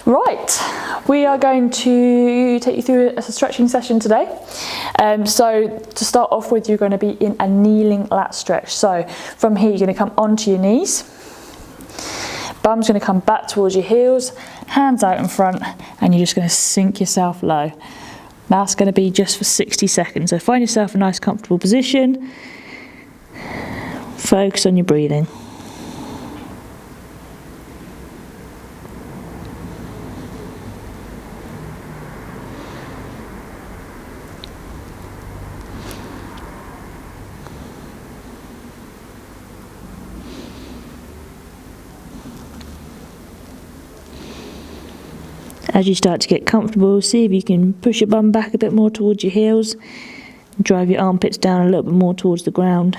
Right, we are going to take you through a stretching session today. So to start off with, you're going to be in a kneeling lat stretch. So from here, you're going to come onto your knees. Bum's going to come back towards your heels, hands out in front, and you're just going to sink yourself low. That's going to be just for 60 seconds. So find yourself a nice comfortable position. Focus on your breathing. As you start to get comfortable, see if you can push your bum back a bit more towards your heels. Drive your armpits down a little bit more towards the ground.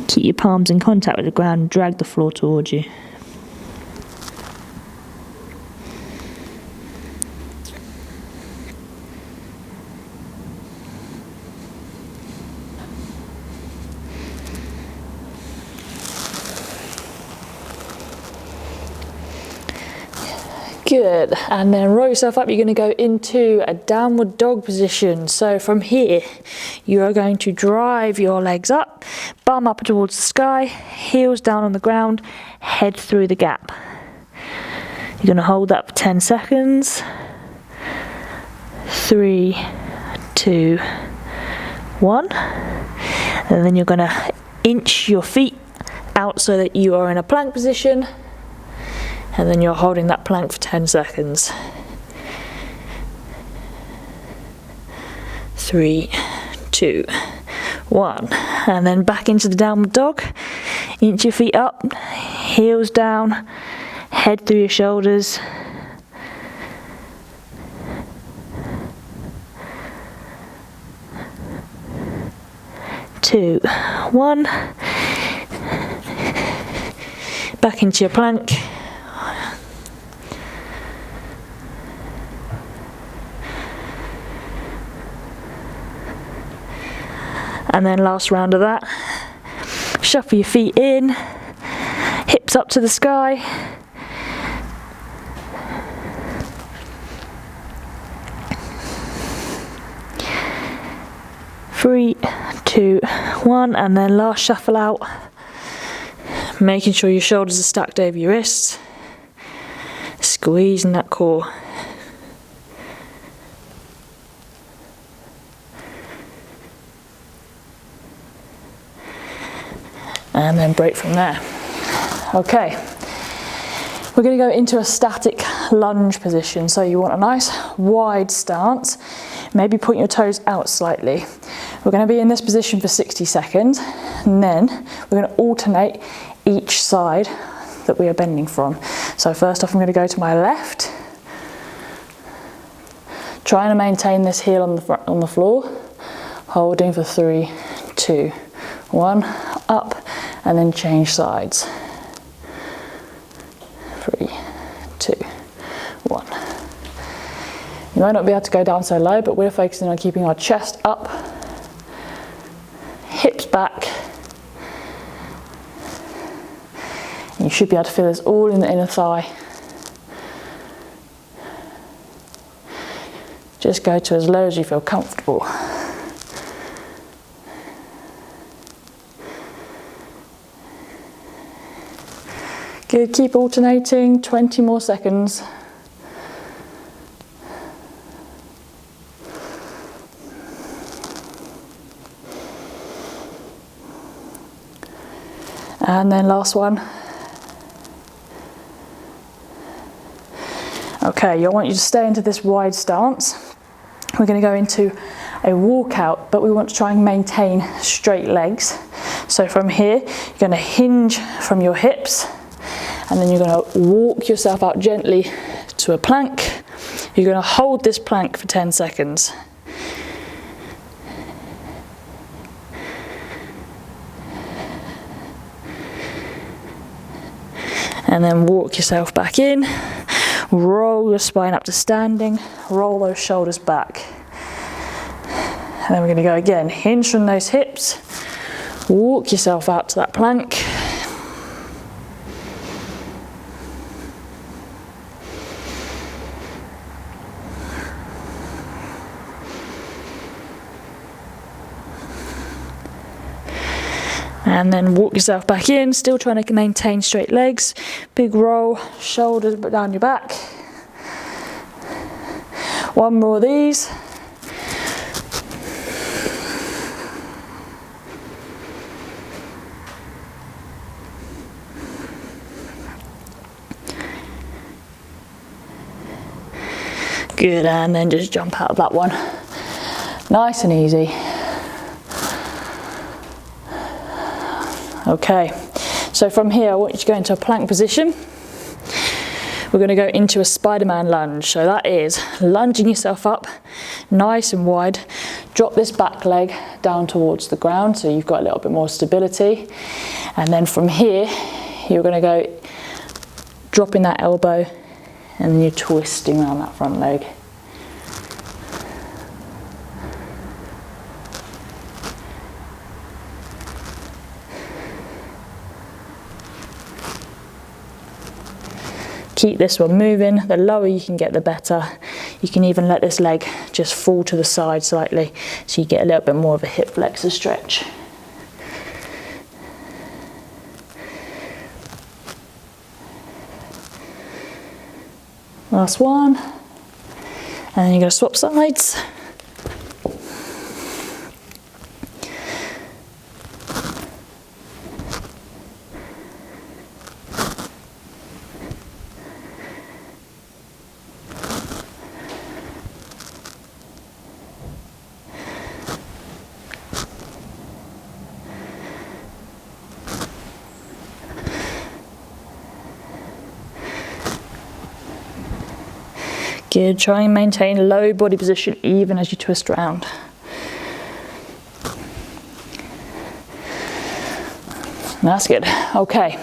Keep your palms in contact with the ground and drag the floor towards you. Good, and then roll yourself up. You're going to go into a downward dog position. So from here, you are going to drive your legs up, bum up towards the sky, heels down on the ground, head through the gap. You're going to hold that for 10 seconds. 3, 2, 1. And then you're going to inch your feet out so that you are in a plank position. And then you're holding that plank for 10 seconds. 3, 2, 1. And then back into the downward dog. Inch your feet up, heels down, head through your shoulders. Two, 1. Back into your plank. And then last round of that, shuffle your feet in, hips up to the sky. Three, 2, 1, and then last shuffle out, making sure your shoulders are stacked over your wrists, squeezing that core. And then break from there. Okay, we're going to go into a static lunge position. So you want a nice wide stance, maybe point your toes out slightly. We're going to be in this position for 60 seconds, and then we're going to alternate each side that we are bending from. So first off, I'm going to go to my left, trying to maintain this heel on the floor, holding for 3, 2, 1, up, and then change sides. 3, 2, 1. You might not be able to go down so low, but we're focusing on keeping our chest up, hips back. And you should be able to feel this all in the inner thigh. Just go to as low as you feel comfortable. Good, keep alternating, 20 more seconds. And then last one. Okay, I want you to stay into this wide stance. We're going to go into a walkout, but we want to try and maintain straight legs. So from here, you're going to hinge from your hips, and then you're going to walk yourself out gently to a plank. You're going to hold this plank for 10 seconds. And then walk yourself back in. Roll your spine up to standing. Roll those shoulders back. And then we're going to go again. Hinge from those hips. Walk yourself out to that plank. And then walk yourself back in, still trying to maintain straight legs. Big roll, shoulders down your back. One more of these. Good, and then just jump out of that one. Nice and easy. Okay, so from here I want you to go into a plank position. We're going to go into a Spider-Man lunge. So that is lunging yourself up nice and wide. Drop this back leg down towards the ground so you've got a little bit more stability. And then from here, you're going to go dropping that elbow and then you're twisting around that front leg. Keep this one moving. The lower you can get, the better. You can even let this leg just fall to the side slightly so you get a little bit more of a hip flexor stretch. Last one. And then you're going to swap sides. Good, try and maintain low body position even as you twist around. That's good. Okay,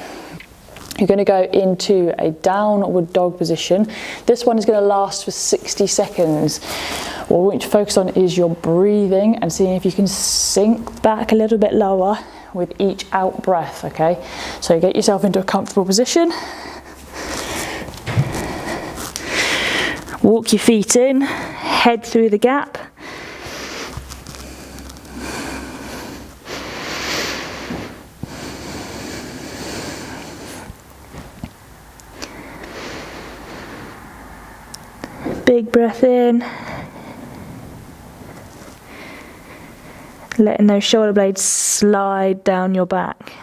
you're going to go into a downward dog position. This one is going to last for 60 seconds. What we want you to focus on is your breathing and seeing if you can sink back a little bit lower with each out breath, okay? So get yourself into a comfortable position. Walk your feet in, head through the gap. Big breath in. Letting those shoulder blades slide down your back.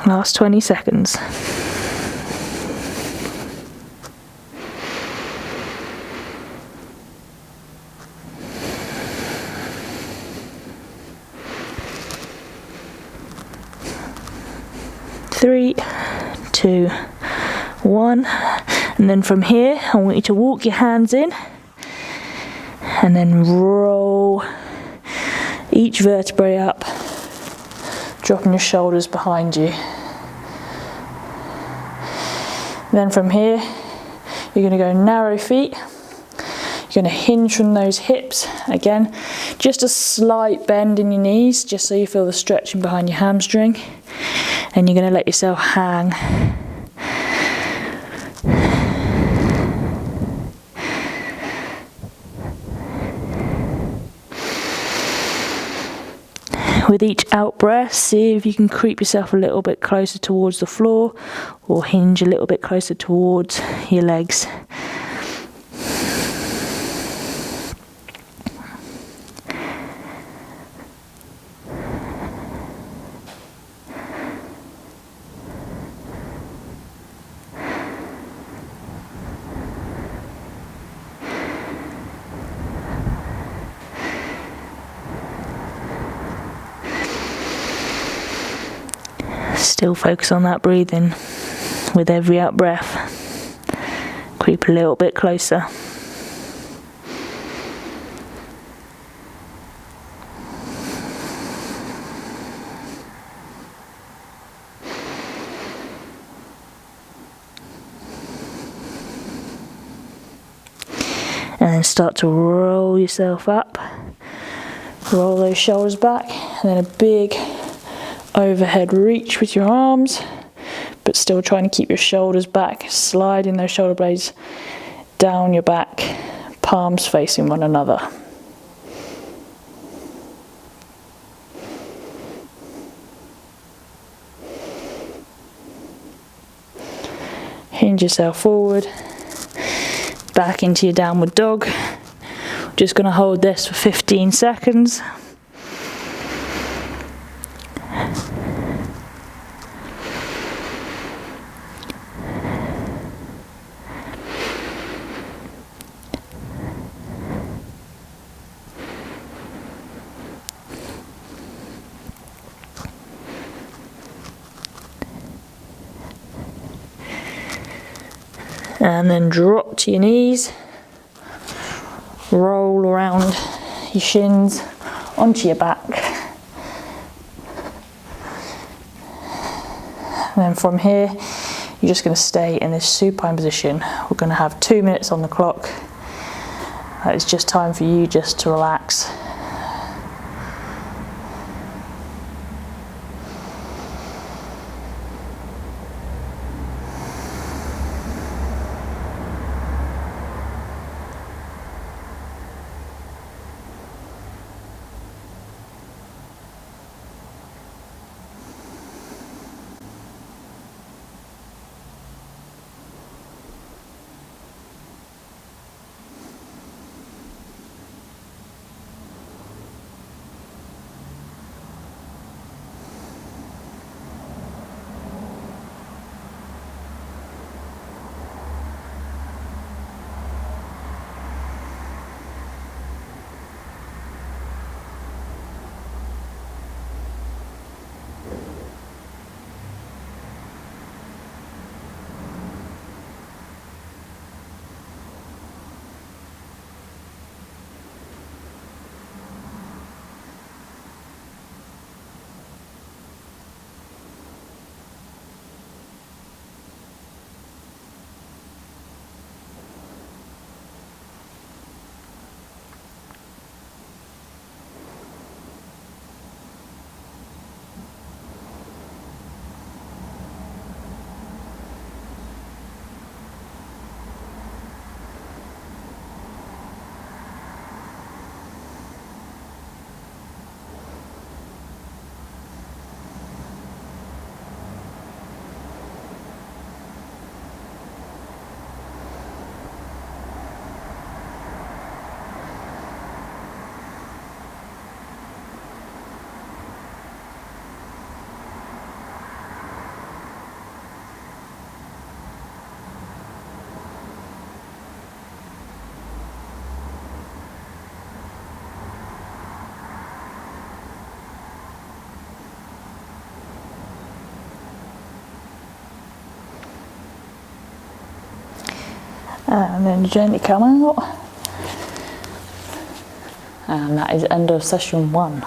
Last 20 seconds. Three, two, one. And then from here, I want you to walk your hands in and then roll each vertebrae up, dropping your shoulders behind you. Then from here, you're going to go narrow feet. You're going to hinge from those hips. Again, just a slight bend in your knees, just so you feel the stretching behind your hamstring. And you're going to let yourself hang. With each out breath, see if you can creep yourself a little bit closer towards the floor or hinge a little bit closer towards your legs. Still focus on that breathing with every out breath. Creep a little bit closer. And then start to roll yourself up. Roll those shoulders back, and then a big overhead reach with your arms, but still trying to keep your shoulders back, sliding those shoulder blades down your back, palms facing one another. Hinge yourself forward, back into your downward dog. Just going to hold this for 15 seconds. And then drop to your knees, roll around your shins onto your back. And then from here, you're just going to stay in this supine position. We're going to have 2 minutes on the clock. It's just time for you just to relax. And then gently come out. And that is end of session 1.